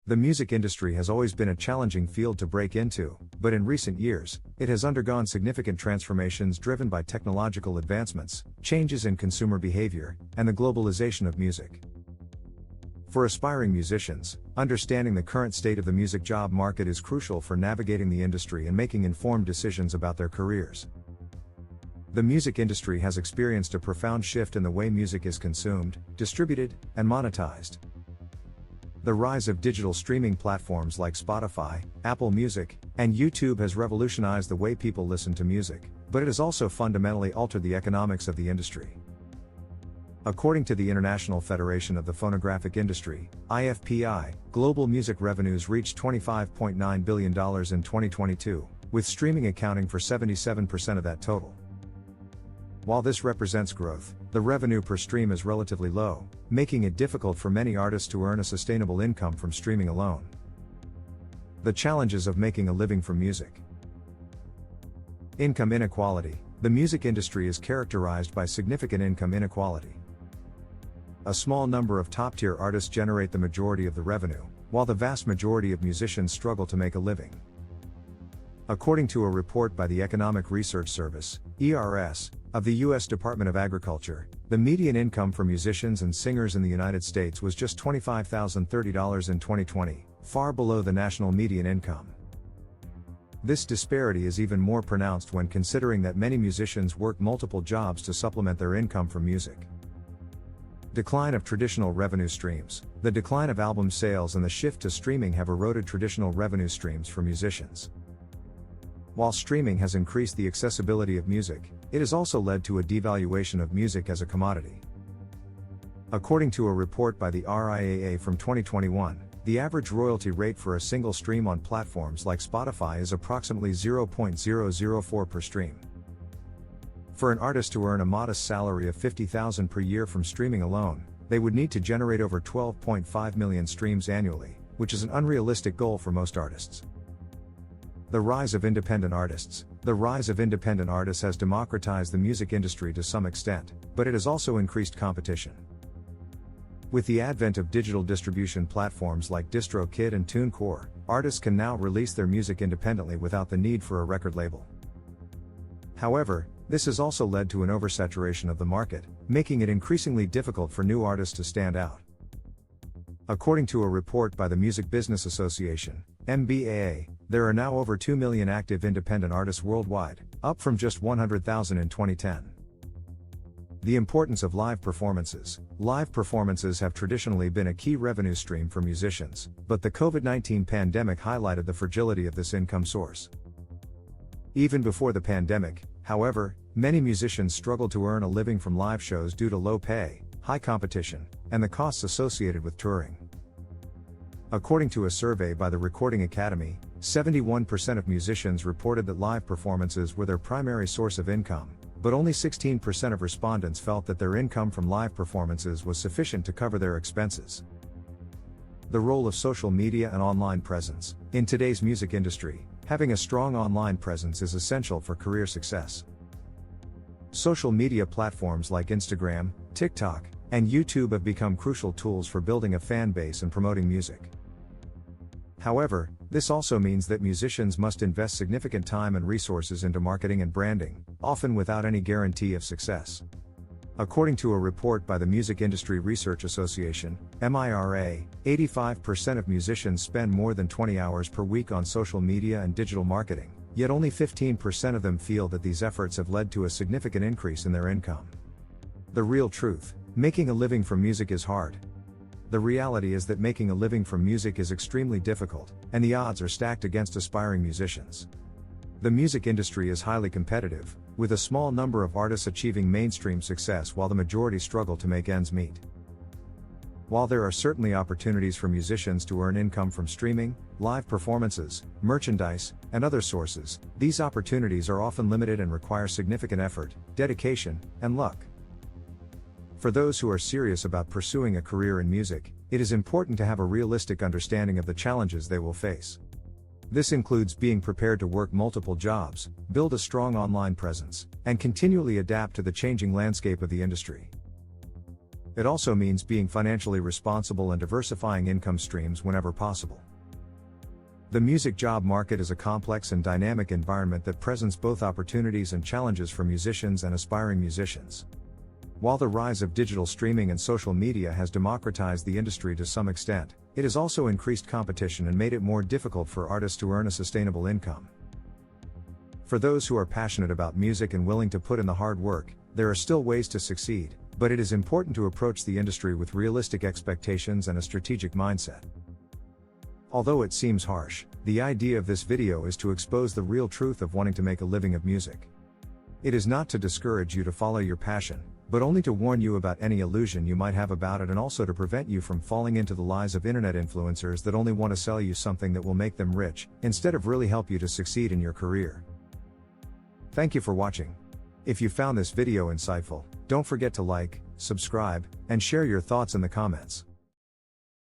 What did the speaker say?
The music industry has always been a challenging field to break into, but in recent years, it has undergone significant transformations driven by technological advancements, changes in consumer behavior, and the globalization of music. For aspiring musicians, understanding the current state of the music job market is crucial for navigating the industry and making informed decisions about their careers. The music industry has experienced a profound shift in the way music is consumed, distributed, and monetized. The rise of digital streaming platforms like Spotify, Apple Music, and YouTube has revolutionized the way people listen to music, but it has also fundamentally altered the economics of the industry. According to the International Federation of the Phonographic Industry, IFPI, global music revenues reached $25.9 billion in 2022, with streaming accounting for 77% of that total. While this represents growth, the revenue per stream is relatively low, making it difficult for many artists to earn a sustainable income from streaming alone. The challenges of making a living from music. Income inequality. The music industry is characterized by significant income inequality. A small number of top-tier artists generate the majority of the revenue, while the vast majority of musicians struggle to make a living. According to a report by the Economic Research Service, ERS, of the U.S. Department of Agriculture, the median income for musicians and singers in the United States was just $25,030 in 2020, far below the national median income. This disparity is even more pronounced when considering that many musicians work multiple jobs to supplement their income from music. Decline of traditional revenue streams. The decline of album sales and the shift to streaming have eroded traditional revenue streams for musicians. While streaming has increased the accessibility of music, it has also led to a devaluation of music as a commodity. According to a report by the RIAA from 2021, the average royalty rate for a single stream on platforms like Spotify is approximately 0.004 per stream. For an artist to earn a modest salary of $50,000 per year from streaming alone, they would need to generate over 12.5 million streams annually, which is an unrealistic goal for most artists. The rise of independent artists. The rise of independent artists has democratized the music industry to some extent, but it has also increased competition. With the advent of digital distribution platforms like DistroKid and TuneCore, artists can now release their music independently without the need for a record label. However, this has also led to an oversaturation of the market, making it increasingly difficult for new artists to stand out. According to a report by the Music Business Association, MBAA, there are now over 2 million active independent artists worldwide, up from just 100,000 in 2010. The importance of live performances. Live performances have traditionally been a key revenue stream for musicians, but the COVID-19 pandemic highlighted the fragility of this income source. Even before the pandemic, however, many musicians struggled to earn a living from live shows due to low pay, high competition, and the costs associated with touring. According to a survey by the Recording Academy, 71% of musicians reported that live performances were their primary source of income, but only 16% of respondents felt that their income from live performances was sufficient to cover their expenses. The role of social media and online presence. In today's music industry, having a strong online presence is essential for career success. Social media platforms like Instagram, TikTok, and YouTube have become crucial tools for building a fan base and promoting music. However, this also means that musicians must invest significant time and resources into marketing and branding, often without any guarantee of success. According to a report by the Music Industry Research Association, MIRA, 85% of musicians spend more than 20 hours per week on social media and digital marketing, yet only 15% of them feel that these efforts have led to a significant increase in their income. The real truth: making a living from music is hard. The reality is that making a living from music is extremely difficult, and the odds are stacked against aspiring musicians. The music industry is highly competitive, with a small number of artists achieving mainstream success while the majority struggle to make ends meet. While there are certainly opportunities for musicians to earn income from streaming, live performances, merchandise, and other sources, these opportunities are often limited and require significant effort, dedication, and luck. For those who are serious about pursuing a career in music, it is important to have a realistic understanding of the challenges they will face. This includes being prepared to work multiple jobs, build a strong online presence, and continually adapt to the changing landscape of the industry. It also means being financially responsible and diversifying income streams whenever possible. The music job market is a complex and dynamic environment that presents both opportunities and challenges for musicians and aspiring musicians. While the rise of digital streaming and social media has democratized the industry to some extent, it has also increased competition and made it more difficult for artists to earn a sustainable income. For those who are passionate about music and willing to put in the hard work, there are still ways to succeed, but it is important to approach the industry with realistic expectations and a strategic mindset. Although it seems harsh, the idea of this video is to expose the real truth of wanting to make a living of music. It is not to discourage you to follow your passion, but only to warn you about any illusion you might have about it, and also to prevent you from falling into the lies of internet influencers that only want to sell you something that will make them rich, instead of really help you to succeed in your career. Thank you for watching. If you found this video insightful, don't forget to like, subscribe, and share your thoughts in the comments.